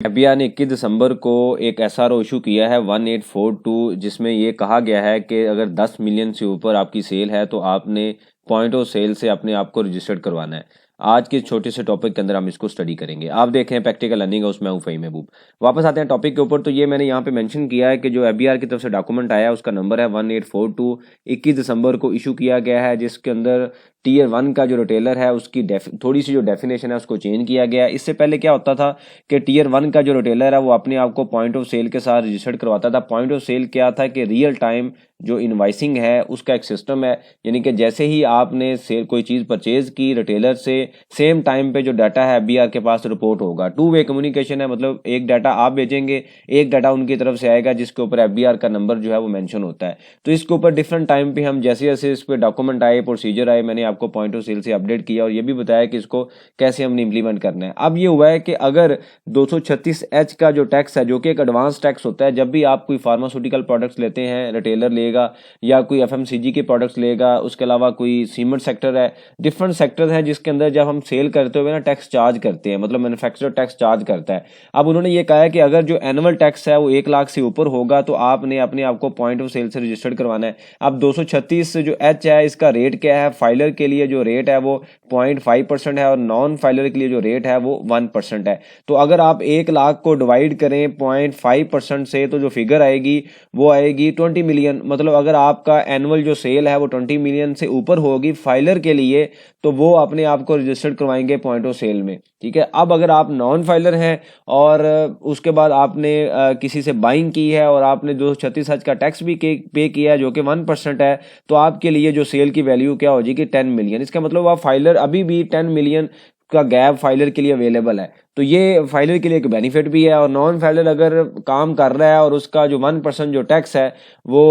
FBI ने 21 दिसंबर को एक एसआरओ इशू किया है 1842, जिसमें ये कहा गया है कि अगर 10 मिलियन से ऊपर आपकी सेल है तो आपने पॉइंट ऑफ सेल से अपने आप को रजिस्टर्ड करवाना है। आज के छोटे से टॉपिक के अंदर हम इसको स्टडी करेंगे। आप देख रहे हैं प्रैक्टिकल लर्निंग हाउस, मैं हूं फ़हीम महबूब। वापस आते हैं टॉपिक के ऊपर। तो ये मैंने यहाँ पे मेंशन किया है कि जो एफबीआई की तरफ से डॉक्यूमेंट आया है उसका नंबर है 1842, 21 दिसंबर को इशू किया गया है, जिसके अंदर टीयर 1 का जो रिटेलर है उसकी थोड़ी सी जो डेफिनेशन है उसको चेंज किया गया है। इससे पहले क्या होता था कि टीयर 1 का जो रिटेलर है वो अपने आप को पॉइंट ऑफ सेल के साथ रजिस्टर्ड करवाता था। पॉइंट ऑफ सेल क्या था कि रियल टाइम जो इनवाइसिंग है उसका एक सिस्टम है, यानी कि जैसे ही आपने सेल कोई चीज़ परचेज की रिटेलर से, सेम टाइम पे जो डाटा है एफबीआर के पास रिपोर्ट होगा। टू वे कम्युनिकेशन है, मतलब एक डाटा आप भेजेंगे, एक डाटा उनकी तरफ से आएगा जिसके ऊपर एफबीआर का नंबर जो है वो मेंशन होता है। तो इसके ऊपर डिफरेंट टाइम पे हम जैसे जैसे इस पर डॉक्यूमेंट आए, प्रोसीजर आए, मैंने आपको पॉइंट ऑफ सेल से अपडेट किया और ये भी बताया कि इसको कैसे हमने इंप्लीमेंट करना है। अब ये हुआ है कि अगर 236H का जो टैक्स है, जो कि एक एडवांस टैक्स होता है, जब भी आप कोई फार्मास्यूटिकल प्रोडक्ट्स लेते हैं, रिटेलर लेगा या कोई एफएमसीजी के प्रोडक्ट्स लेगा, उसके अलावा कोई सीमेंट सेक्टर है, डिफरेंट सेक्टर हैं जिसके अंदर जब हम सेल करते हुए ना टैक्स चार्ज करते हैं, मतलब मैन्युफैक्चरर टैक्स चार्ज करता है। अब उन्होंने ये कहा है कि अगर जो एनुअल टैक्स है वो 1 लाख से ऊपर होगा तो आपने अपने आप को पॉइंट ऑफ सेल से रजिस्टर्ड करवाना है। अब 236 जो एच है इसका रेट क्या है? फाइलर के लिए जो रेट है वो 0.5% है और नॉन फाइलर के लिए जो रेट है वो 1% है। तो अगर आप 1 लाख को डिवाइड करें 0.5% से तो जो फिगर आएगी वो आएगी 20 मिलियन। मतलब अगर आपका एनुअल जो सेल है वो 20 मिलियन से ऊपर होगी फाइलर के लिए तो वो अपने आप को रजिस्टर्ड करवाएंगे पॉइंट ऑफ सेल में। ठीक है। अब अगर आप नॉन फाइलर हैं और उसके बाद आपने किसी से बाइंग की है और आपने 236 का टैक्स भी पे किया है जो कि 1% है, तो आपके लिए जो सेल की वैल्यू क्या हो जाएगी? 10 मिलियन। इसका मतलब आप फाइलर अभी भी 10 मिलियन का गैप फाइलर के लिए अवेलेबल है। तो ये फाइलर के लिए एक बेनिफिट भी है। और नॉन फाइलर अगर काम कर रहा है और उसका जो 1% जो टैक्स है वो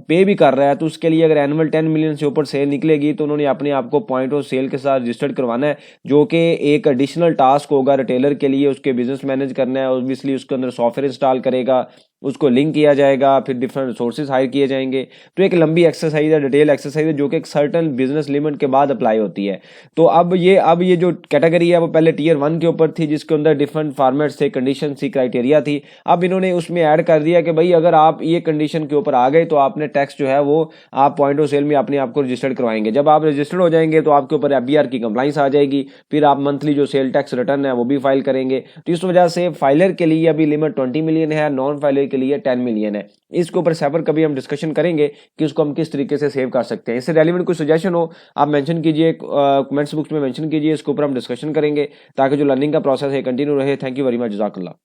पे भी कर रहा है, तो उसके लिए अगर एनुअल 10 मिलियन से ऊपर सेल निकलेगी तो उन्होंने अपने आप को पॉइंट ऑफ सेल के साथ रजिस्टर्ड करवाना है, जो कि एक एडिशनल टास्क होगा रिटेलर के लिए। उसके बिजनेस मैनेज करना है, ऑब्वियसली उसके अंदर सॉफ्टवेयर इंस्टॉल करेगा, उसको लिंक किया जाएगा, फिर डिफरेंट रिसोर्सेज हायर किए जाएंगे। तो एक लंबी एक्सरसाइज है, डिटेल एक्सरसाइज है, जो कि एक सर्टन बिजनेस लिमिट के बाद अप्लाई होती है। तो अब ये जो कैटेगरी है वो पहले टीयर 1 के ऊपर थी, जिसके अंदर डिफरेंट फॉर्मेट्स थे, कंडीशन थी, क्राइटेरिया थी। अब इन्होंने उसमें ऐड कर दिया कि भाई अगर आप ये कंडीशन के ऊपर आ गए तो आपने टैक्स जो है वो आप पॉइंट ऑफ सेल में अपने आप को रजिस्टर्ड करवाएंगे। जब आप रजिस्टर्ड हो जाएंगे तो आपके ऊपर एफबीआर की कंप्लाइंस आ जाएगी, फिर आप मंथली जो सेल टैक्स रिटर्न है वो भी फाइल करेंगे। तो इस वजह से फाइलर के लिए अभी लिमिट 20 मिलियन है, नॉन फाइलर के लिए 10 मिलियन है। इसके ऊपर सेपरेट कभी हम डिस्कशन करेंगे कि उसको हम किस तरीके से सेव कर सकते हैं। इससे रेलिवेंट कोई सजेशन हो आप मेंशन कीजिए, कमेंट्स बॉक्स में मेंशन कीजिए, इसके ऊपर हम डिस्कशन करेंगे ताकि जो लर्निंग का प्रोसेस है कंटिन्यू रहे। थैंक यू वेरी मच, जज़ाकल्लाह।